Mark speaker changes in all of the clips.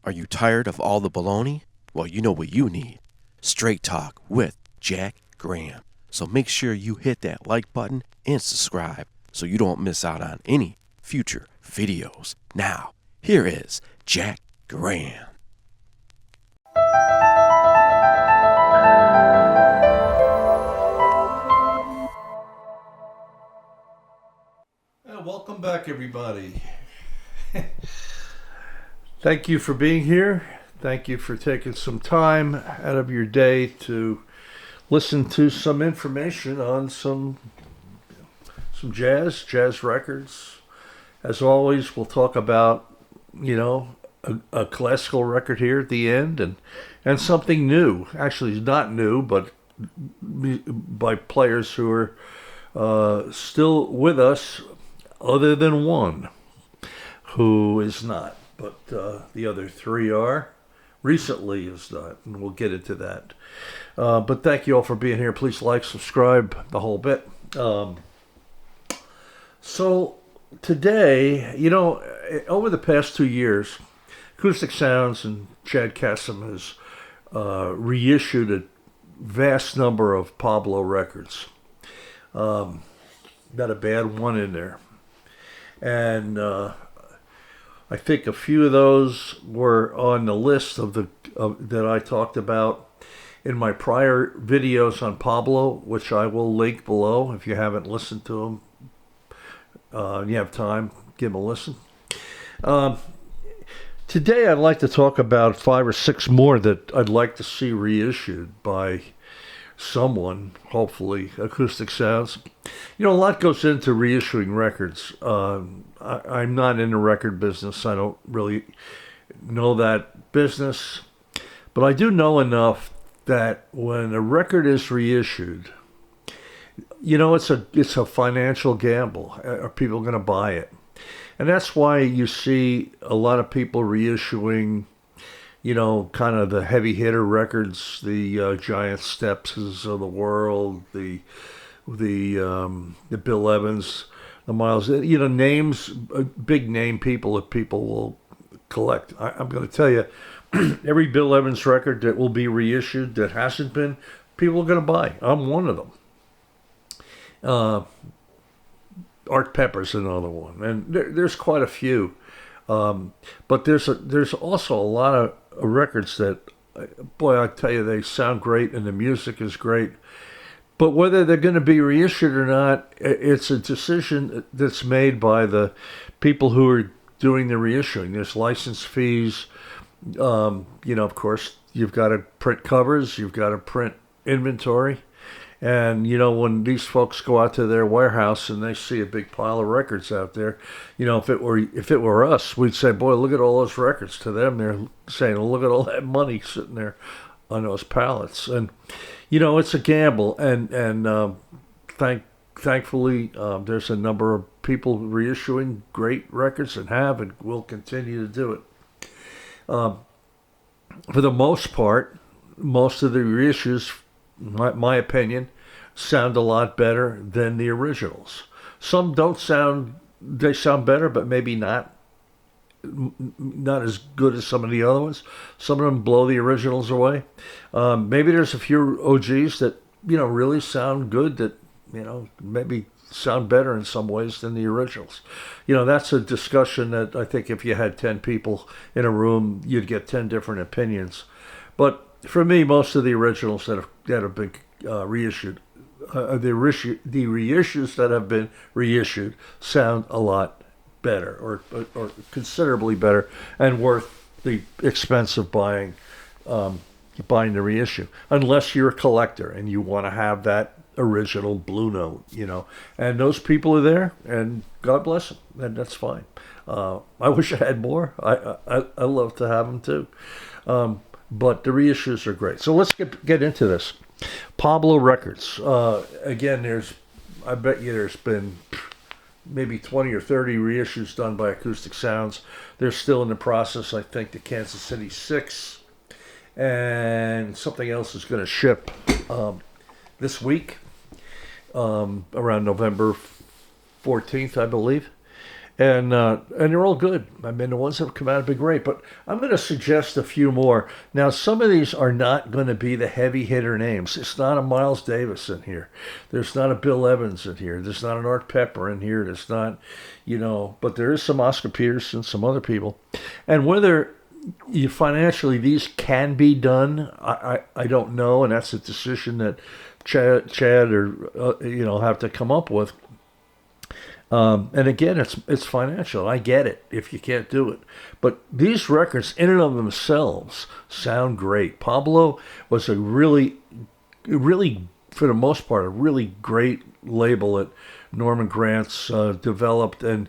Speaker 1: Are you tired of all the baloney? Well, you know what you need. Straight talk with Jack Graham. So make sure you hit that like button and subscribe so you don't miss out on any future videos. Now, here is Jack Graham.
Speaker 2: Welcome back, everybody. Thank you for being here. Thank you for taking some time out of your day to listen to some information on some jazz records. As always, we'll talk about, a classical record here at the end and something new. Actually, it's not new, but by players who are still with us, other than one who is not. But the other three are. Recently is not, and we'll get into that. But thank you all for being here. Please like, subscribe, the whole bit. So today, over the past 2 years, Acoustic Sounds and Chad Kassem has reissued a vast number of Pablo records. Not a bad one in there. And I think a few of those were on the list that I talked about in my prior videos on Pablo, which I will link below if you haven't listened to them. You have time, give them a listen. Today I'd like to talk about 5 or 6 more that I'd like to see reissued by someone, hopefully. Acoustic Sounds. A lot goes into reissuing records. I'm not in the record business. I don't really know that business. But I do know enough that when a record is reissued, it's a financial gamble. Are people going to buy it? And that's why you see a lot of people reissuing, kind of the heavy hitter records, the Giant Steps of the world, the Bill Evans, the Miles, names, big name people that people will collect. I'm going to tell you, every Bill Evans record that will be reissued that hasn't been, people are going to buy. I'm one of them. Art Pepper's another one, and there's quite a few. But there's also a lot of records that, boy, I tell you, they sound great and the music is great. But whether they're going to be reissued or not, it's a decision that's made by the people who are doing the reissuing. There's license fees. Of course, you've got to print covers. You've got to print inventory. And, when these folks go out to their warehouse and they see a big pile of records out there, if it were us, we'd say, boy, look at all those records. To them, they're saying, look at all that money sitting there on those pallets. And, it's a gamble. And thankfully, there's a number of people reissuing great records and have and will continue to do it. For the most part, most of the reissues, my opinion, sound a lot better than the originals. Some they sound better, but maybe not as good as some of the other ones. Some of them blow the originals away. Maybe there's a few OGs that, really sound good, that, maybe sound better in some ways than the originals. That's a discussion that I think if you had 10 people in a room, you'd get 10 different opinions. But for me, most of the originals that have been reissued, the reissues that have been reissued sound a lot better, or considerably better, and worth the expense of buying the reissue. Unless you're a collector and you want to have that original Blue Note, and those people are there, and God bless them, and that's fine. I wish I had more. I love to have them too. But the reissues are great. So let's get into this. Pablo Records. Again, I bet you there's been maybe 20 or 30 reissues done by Acoustic Sounds. They're still in the process. I think the Kansas City 6 and something else is going to ship this week, around November 14th, I believe. and they're all good. I mean, the ones that have come out have been great, but I'm going to suggest a few more. Now, some of these are not going to be the heavy hitter names. It's not a Miles Davis in here. There's not a Bill Evans in here. There's not an Art Pepper in here. There's not, but there is some Oscar Peterson, some other people. And whether financially these can be done, I don't know, and that's a decision that Chad or have to come up with. And again, it's financial. I get it if you can't do it. But these records in and of themselves sound great. Pablo was a really, for the most part, a really great label that Norman Granz developed and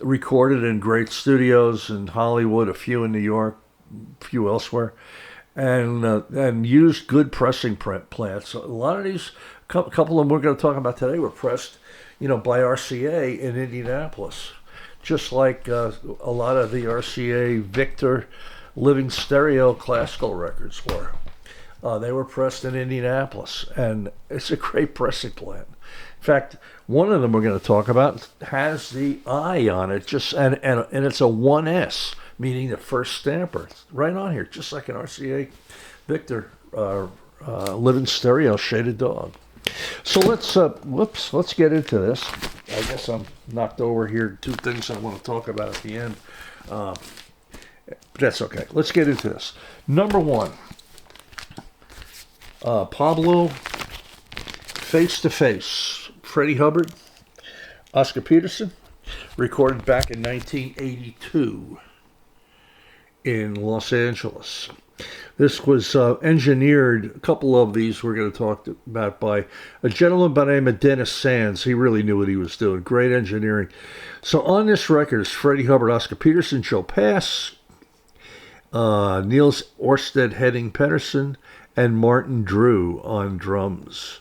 Speaker 2: recorded in great studios in Hollywood, a few in New York, a few elsewhere, and used good pressing plants. A lot of these, a couple of them we're going to talk about today were pressed by RCA in Indianapolis, just like a lot of the RCA Victor Living Stereo classical records were. They were pressed in Indianapolis, and it's a great pressing plant. In fact, one of them we're going to talk about has the I on it, and it's a 1S, meaning the first stamper. It's right on here, just like an RCA Victor Living Stereo Shaded Dog. So let's get into this. I guess I'm knocked over here. Two things I want to talk about at the end. But that's okay. Let's get into this. Number one, Pablo, Face to Face, Freddie Hubbard, Oscar Peterson, recorded back in 1982 in Los Angeles. This was engineered, a couple of these we're going to talk about, by a gentleman by the name of Dennis Sands. He really knew what he was doing. Great engineering. So on this record is Freddie Hubbard, Oscar Peterson, Joe Pass, Niels Orsted, Henning Pedersen, and Martin Drew on drums.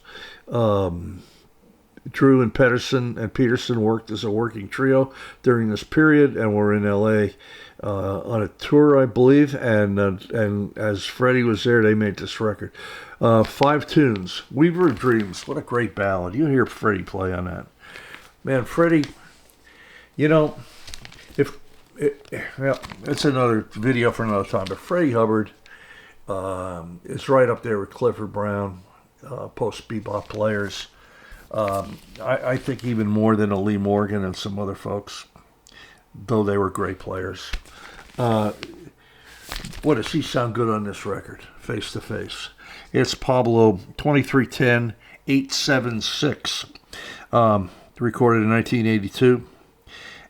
Speaker 2: Drew and Pedersen and Peterson worked as a working trio during this period and were in L.A. On a tour, I believe, and as Freddie was there, they made this record. 5 tunes. Weaver of Dreams. What a great ballad. You hear Freddie play on that. Man, Freddie, it's another video for another time, but Freddie Hubbard is right up there with Clifford Brown, post-bebop players. I think even more than a Lee Morgan and some other folks, though they were great players. What does he sound good on this record, Face to Face? It's Pablo 2310-876, recorded in 1982.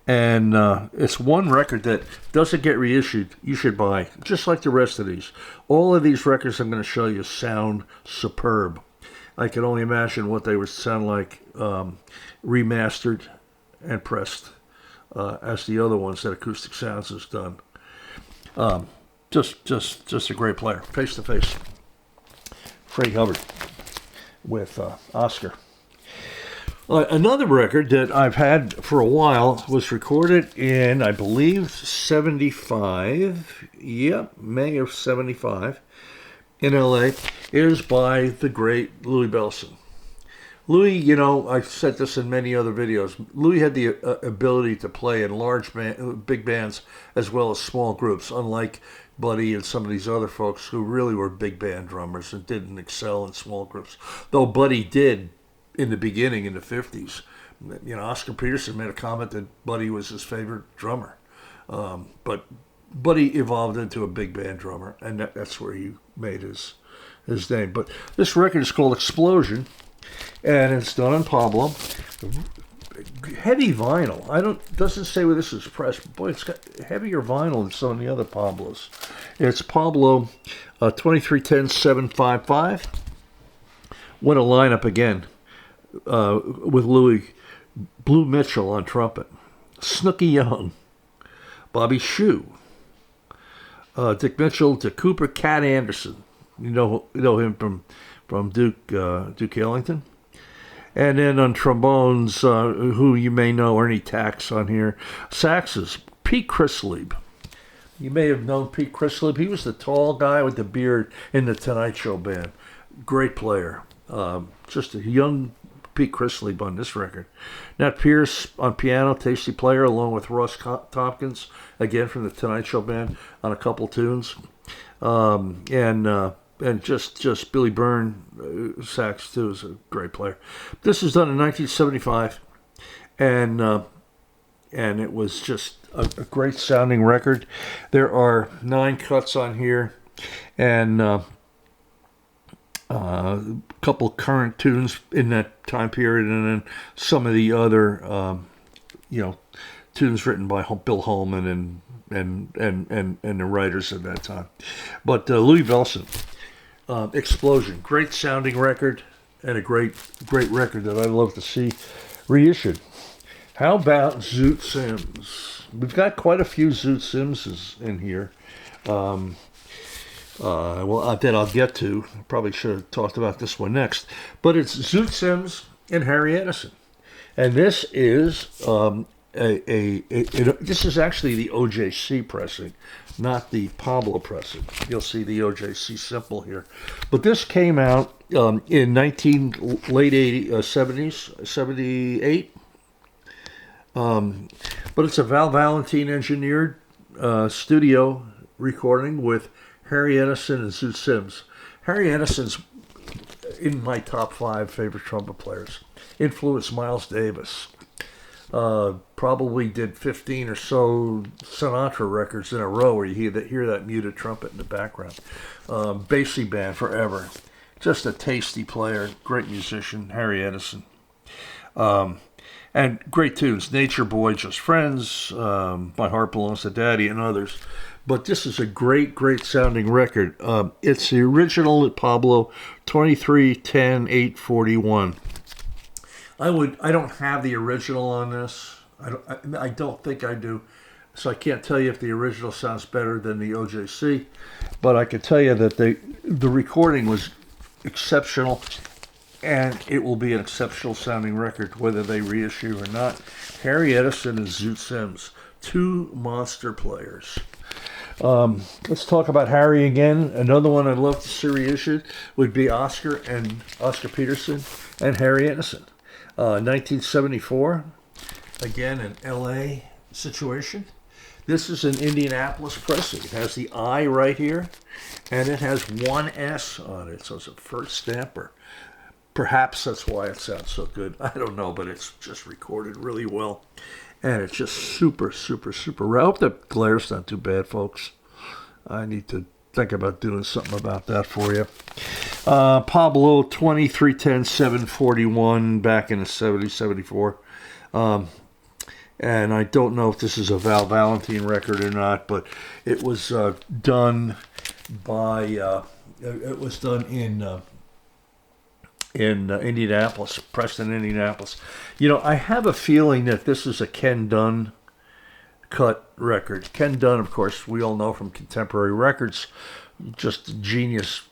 Speaker 2: And it's one record that doesn't get reissued. You should buy, just like the rest of these. All of these records I'm going to show you sound superb. I can only imagine what they would sound like remastered and pressed as the other ones that Acoustic Sounds has done. Just a great player. Face to Face. Freddie Hubbard with Oscar. Another record that I've had for a while was recorded in, I believe, 75. Yep, May of 75 in L.A. is by the great Louis Bellson. Louis, I've said this in many other videos. Louis had the ability to play in big bands as well as small groups, unlike Buddy and some of these other folks who really were big band drummers and didn't excel in small groups. Though Buddy did in the beginning, in the 50s. Oscar Peterson made a comment that Buddy was his favorite drummer. But Buddy evolved into a big band drummer, and that's where he made his name. But this record is called Explosion, and it's done on Pablo. Heavy vinyl. Doesn't say where this is pressed, but boy, it's got heavier vinyl than some of the other Pablos. It's Pablo 2310-755. What a lineup again, with Louis. Blue Mitchell on trumpet, Snooky Young, Bobby Shue, Dick Mitchell, Dick Cooper, Cat Anderson. You know him from Duke Ellington. And then on trombones, who you may know, Ernie Tax on here. Saxes, Pete Chrisleb. You may have known Pete Chrisleb. He was the tall guy with the beard in the Tonight Show band. Great player. Just a young Pete Chrisley on this record. Nat Pierce on piano, tasty player, along with Ross Tompkins, again from the Tonight Show Band, on a couple tunes. And just Billy Byrne, sax too, is a great player. This was done in 1975, and it was just a great sounding record. There are 9 cuts on here, and a couple current tunes in that time period, and then some of the other tunes written by Bill Holman and the writers at that time. But Louis Bellson, Explosion, great sounding record, and a great record that I love to see reissued. How about Zoot Sims? We've got quite a few Zoot Simses in here. That I'll get to. Probably should have talked about this one next. But it's Zoot Sims and Harry Edison. And this is this is actually the OJC pressing, not the Pablo pressing. You'll see the OJC simple here. But this came out in late 70s, 78. But it's a Val Valentin engineered studio recording with Harry Edison and Zoot Sims. Harry Edison's in my top 5 favorite trumpet players. Influenced Miles Davis. Probably did 15 or so Sinatra records in a row where you hear that muted trumpet in the background. Basie band forever. Just a tasty player, great musician, Harry Edison. And great tunes, Nature Boy, Just Friends, My Heart Belongs to Daddy, and others. But this is a great sounding record. It's the original at Pablo, 23-10-841. I don't have the original on this. I don't think I do. So I can't tell you if the original sounds better than the OJC. But I can tell you that the recording was exceptional. And it will be an exceptional sounding record, whether they reissue or not. Harry Edison and Zoot Sims, 2 monster players. Let's talk about Harry again. Another one I'd love to see reissued would be Oscar Peterson and Harry Edison. 1974, again an LA situation. This is an Indianapolis pressing. It has the I right here, and it has 1 S on it, so it's a first stamper. Perhaps that's why it sounds so good. I don't know, but it's just recorded really well. And it's just super rare. I hope the glare's not too bad, folks. I need to think about doing something about that for you. Pablo, 23-10-741, back in the 70s, 74. And I don't know if this is a Val Valentin record or not, but it was done in Indianapolis, Preston, Indianapolis. I have a feeling that this is a Ken Dunn cut record. Ken Dunn, of course, we all know from Contemporary Records, just a genius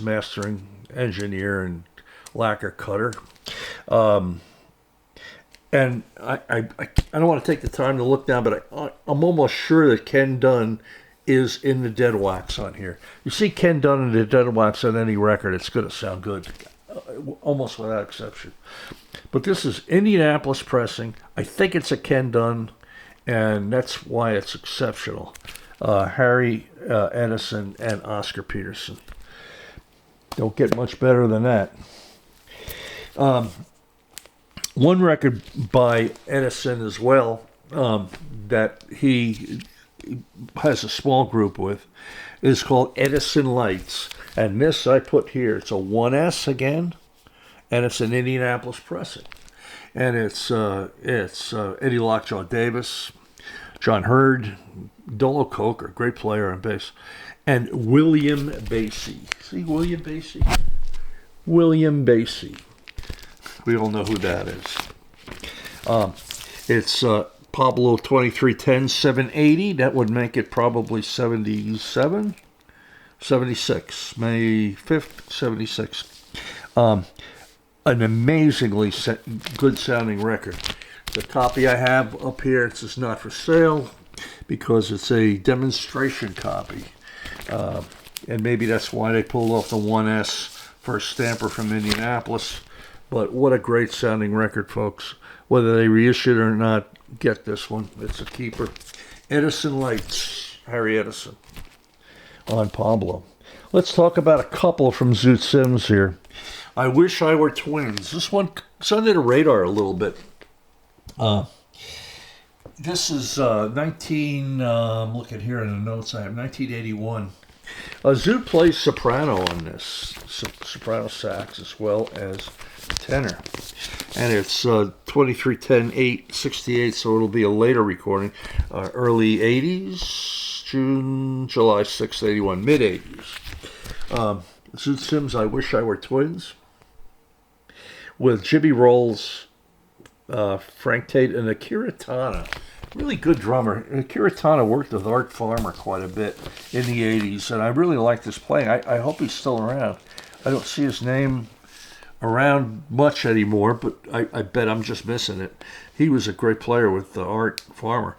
Speaker 2: mastering engineer and lacquer cutter. And I don't want to take the time to look down, but I'm almost sure that Ken Dunn is in the dead wax on here. You see Ken Dunn in the dead wax on any record, it's going to sound good, almost without exception. But this is Indianapolis pressing. I think it's a Ken Dunn, and that's why it's exceptional. Harry Edison and Oscar Peterson. Don't get much better than that. One record by Edison as well that he has a small group with is called Edison Lights. And this I put here. It's a 1S again, and it's an Indianapolis pressing. And it's Eddie Lockjaw Davis, John Hurd, Dolo Coker, great player on bass, and William Basie. See William Basie? William Basie. We all know who that is. It's Pablo 23-10-780. That would make it probably 76, May 5th, 76. An amazingly good sounding record. The copy I have up here, it's just not for sale because it's a demonstration copy. And maybe that's why they pulled off the 1S for a stamper from Indianapolis. But what a great sounding record, folks. Whether they reissue it or not, get this one. It's a keeper. Edison Lights, Harry Edison, on Pablo. Let's talk about a couple from Zoot Sims here. I Wish I Were Twins. This one's under the radar a little bit. This is I'm looking here in the notes I have, 1981. Zoot plays soprano on this, soprano sax as well as tenor. And it's 23/10/8/68, so it'll be a later recording, early 80s, July 6th, 81, mid-80s. Zoot Sims, I Wish I Were Twins, with Jimmy Rolls, Frank Tate, and Akira Tana. Really good drummer. Akira Tana worked with Art Farmer quite a bit in the 80s, and I really like this playing. I hope he's still around. I don't see his name around much anymore, but I bet I'm just missing it. He was a great player with Art Farmer.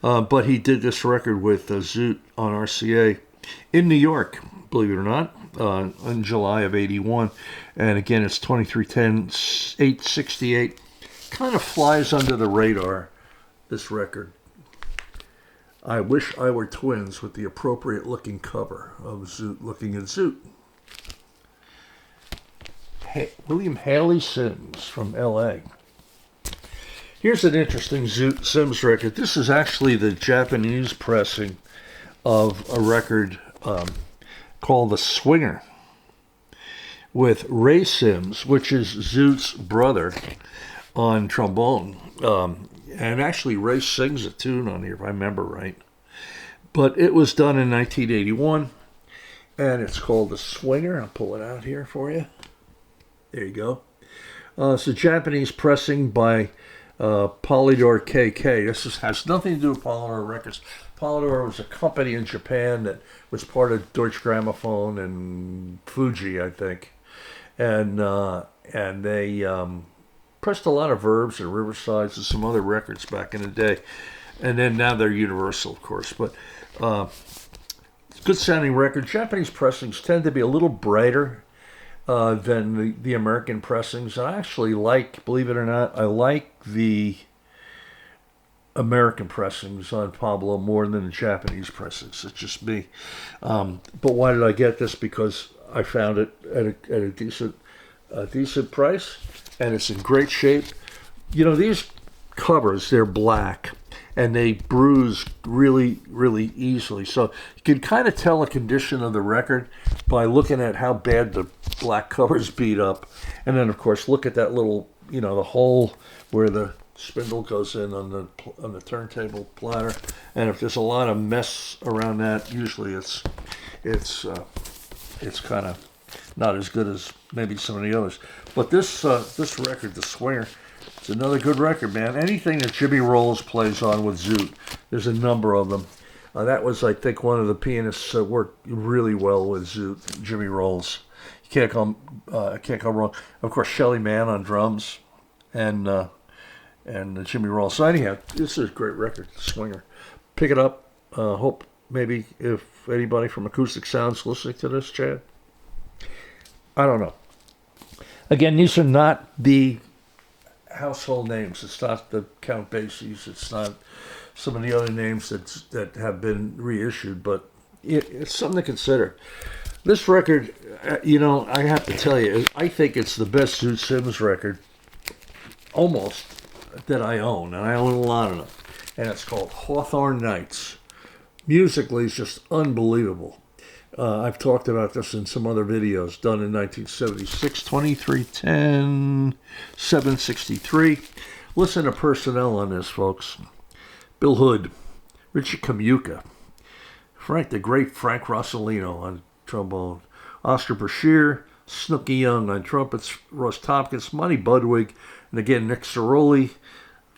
Speaker 2: But he did this record with Zoot on RCA in New York, believe it or not, in July of 81. And again, it's 23/10/8/68. Kind of flies under the radar, this record. I Wish I Were Twins, with the appropriate looking cover of Zoot looking at Zoot. William Haley Sims from L.A. Here's an interesting Zoot Sims record. This is actually the Japanese pressing of a record called The Swinger, with Ray Sims, which is Zoot's brother, on trombone. And actually Ray sings a tune on here, if I remember right. But it was done in 1981, and it's called The Swinger. I'll pull it out here for you. There you go. It's a Japanese pressing by Polydor KK. This has nothing to do with Polydor Records. Polydor was a company in Japan that was part of Deutsche Grammophon and Fuji, I think. And they pressed a lot of Verbs and Riversides and some other records back in the day. And then now they're Universal, of course. But good sounding record. Japanese pressings tend to be a little brighter than the American pressings. I actually like, believe it or not, I like the American pressings on Pablo more than the Japanese pressings. It's just me. But why did I get this? Because I found it at a decent price, and it's in great shape. You know, these covers, they're black, and they bruise really, really easily. So you can kind of tell the condition of the record by looking at how bad the black cover's beat up. And then, of course, look at that little, the hole where the spindle goes in on the turntable platter. And if there's a lot of mess around that, usually it's kind of not as good as maybe some of the others. But this record, The Swinger, it's another good record, man. Anything that Jimmy Rolls plays on with Zoot, there's a number of them. That was, I think, one of the pianists that worked really well with Zoot, Jimmy Rolls. You can't go wrong. Of course, Shelly Manne on drums, and Jimmy Rolls. So anyhow, this is a great record, The Swinger. Pick it up. Hope maybe if anybody from Acoustic Sound's listening to this, Chad. I don't know. Again, these are not the household names. It's not the Count Basie's. It's not some of the other names that have been reissued, but it's something to consider. This record, I have to tell you, I think it's the best Zoot Sims record, almost, that I own, and I own a lot of them. And it's called Hawthorne Nights. Musically, it's just unbelievable. I've talked about this in some other videos done in 1976, 23/10/763. Listen to personnel on this, folks. Bill Hood, Richie Kamuka, the great Frank Rossellino on trombone, Oscar Brashear, Snooky Young on trumpets, Russ Tompkins, Monty Budwig, and again, Nick Ceroli,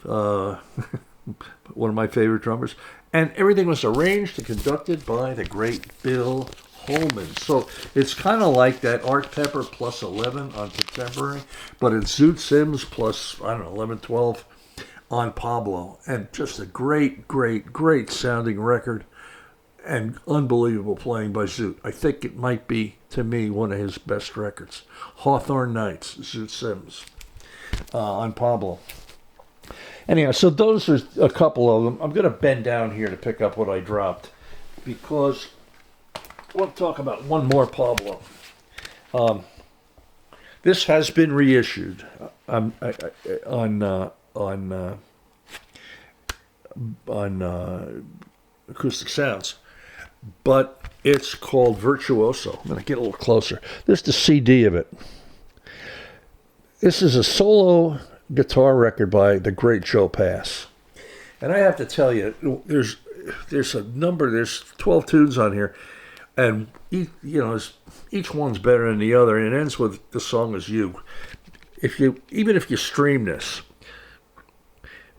Speaker 2: one of my favorite drummers. And everything was arranged and conducted by the great Bill Holman. So it's kind of like that Art Pepper plus 11 on contemporary, but it's Zoot Sims plus, 11, 12 on Pablo. And just a great, great, great sounding record. and unbelievable playing by Zoot. I think it might be, to me, one of his best records. Hawthorne Nights, Zoot Sims, on Pablo. Anyhow, so those are a couple of them. I'm going to bend down here to pick up what I dropped because I want to talk about one more Pablo. This has been reissued on Acoustic Sounds, but it's called Virtuoso. I'm going to get a little closer. This is the CD of it. This is a solo guitar record by the great Joe Pass. And I have to tell you, there's there's 12 tunes on here, and each one's better than the other, and it ends with "The Song Is You." Even if you stream this,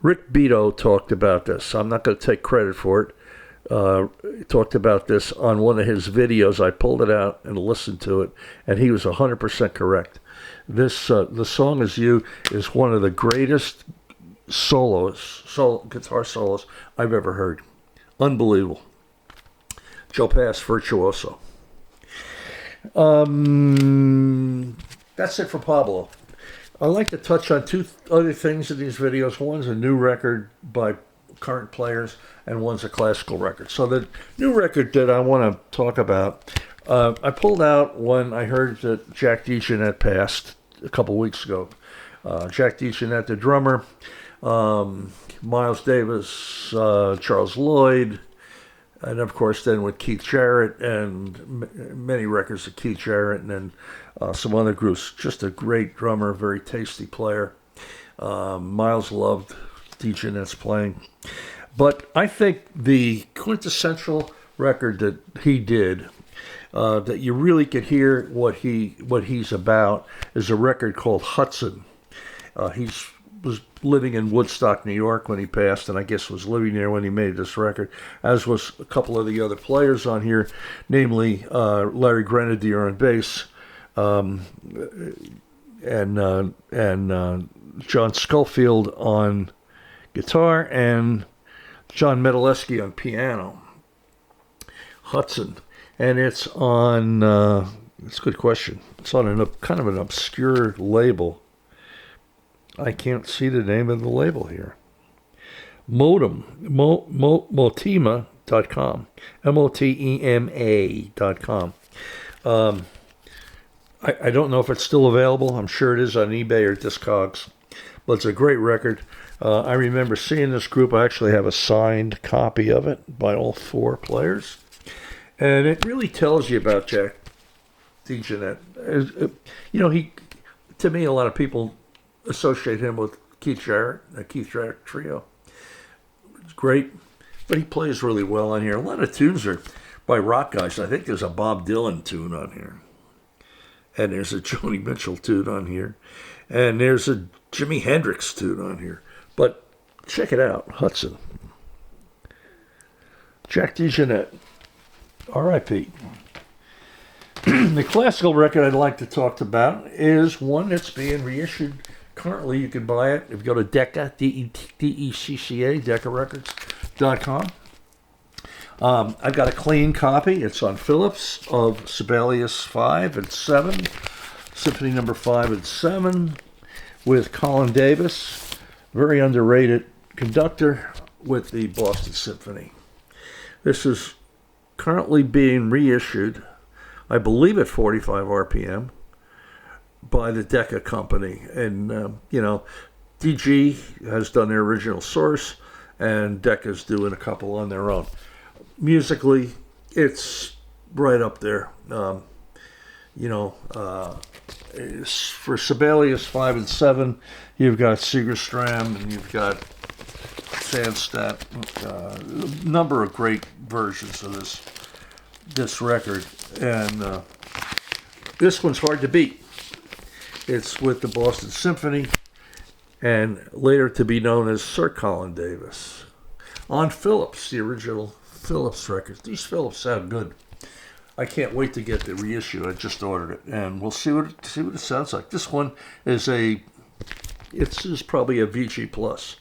Speaker 2: Rick Beato talked about this. I'm not going to take credit for it. He talked about this on one of his videos. I pulled it out and listened to it, and he was 100% correct. This "The Song Is You" is one of the greatest guitar solos I've ever heard. Unbelievable. Joe Pass, Virtuoso. That's it for Pablo. I'd like to touch on two other things in these videos. One's a new record by current players, and one's a classical record. So the new record that I want to talk about, I pulled out when I heard that Jack DeJohnette passed a couple weeks ago. Jack DeJohnette, the drummer, Miles Davis, Charles Lloyd, and of course then with Keith Jarrett and many records of Keith Jarrett and then some other groups. Just a great drummer, very tasty player. Miles loved DeJohnette's playing. But I think the quintessential record that he did, that you really could hear what he's about, is a record called Hudson. He was living in Woodstock, New York when he passed, and I guess was living there when he made this record, as was a couple of the other players on here, namely Larry Grenadier on bass, and John Schofield on guitar, and John Metalesky on piano. Hudson. And it's on, it's a good question. It's on kind of an obscure label. I can't see the name of the label here. Motima.com. Motema.com. I don't know if it's still available. I'm sure it is on eBay or Discogs. But it's a great record. I remember seeing this group. I actually have a signed copy of it by all four players. And it really tells you about Jack DeJohnette. To me, a lot of people associate him with Keith Jarrett, the Keith Jarrett Trio. It's great, but he plays really well on here. A lot of tunes are by rock guys. I think there's a Bob Dylan tune on here. And there's a Joni Mitchell tune on here. And there's a Jimi Hendrix tune on here. But check it out, Hudson. Jack DeJohnette. R.I.P. The classical record I'd like to talk about is one that's being reissued. Currently, you can buy it if you go to Decca, D-E-C-C-A, DeccaRecords.com. I've got a clean copy. It's on Philips of Sibelius 5 and 7, Symphony number 5 and 7, with Colin Davis, very underrated conductor with the Boston Symphony. This is currently being reissued, I believe at 45 RPM, by the Decca company. And, DG has done their original source, and Decca's doing a couple on their own. Musically, it's right up there. For Sibelius 5 and 7, you've got Segerstrom and you've got Sandstadt. A number of great versions of this record. And this one's hard to beat. It's with the Boston Symphony, and later to be known as Sir Colin Davis. On Philips, the original Philips records. These Philips sound good. I can't wait to get the reissue. I just ordered it, and we'll see what it sounds like. This one is probably a VG Plus,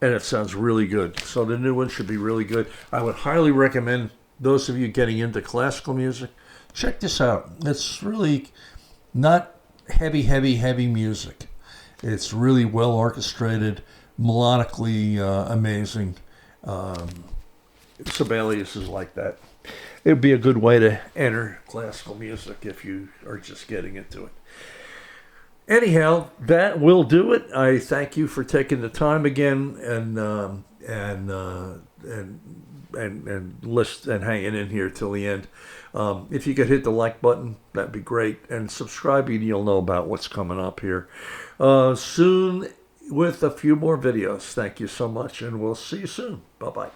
Speaker 2: and it sounds really good. So the new one should be really good. I would highly recommend those of you getting into classical music, check this out. It's really not heavy music. It's really well orchestrated, melodically amazing. Sibelius is like that. It would be a good way to enter classical music if you are just getting into it. Anyhow, that will do it. I thank you for taking the time again and listen and hanging in here till the end. If you could hit the like button, that'd be great. And subscribe, and you'll know about what's coming up here soon with a few more videos. Thank you so much, and we'll see you soon. Bye-bye.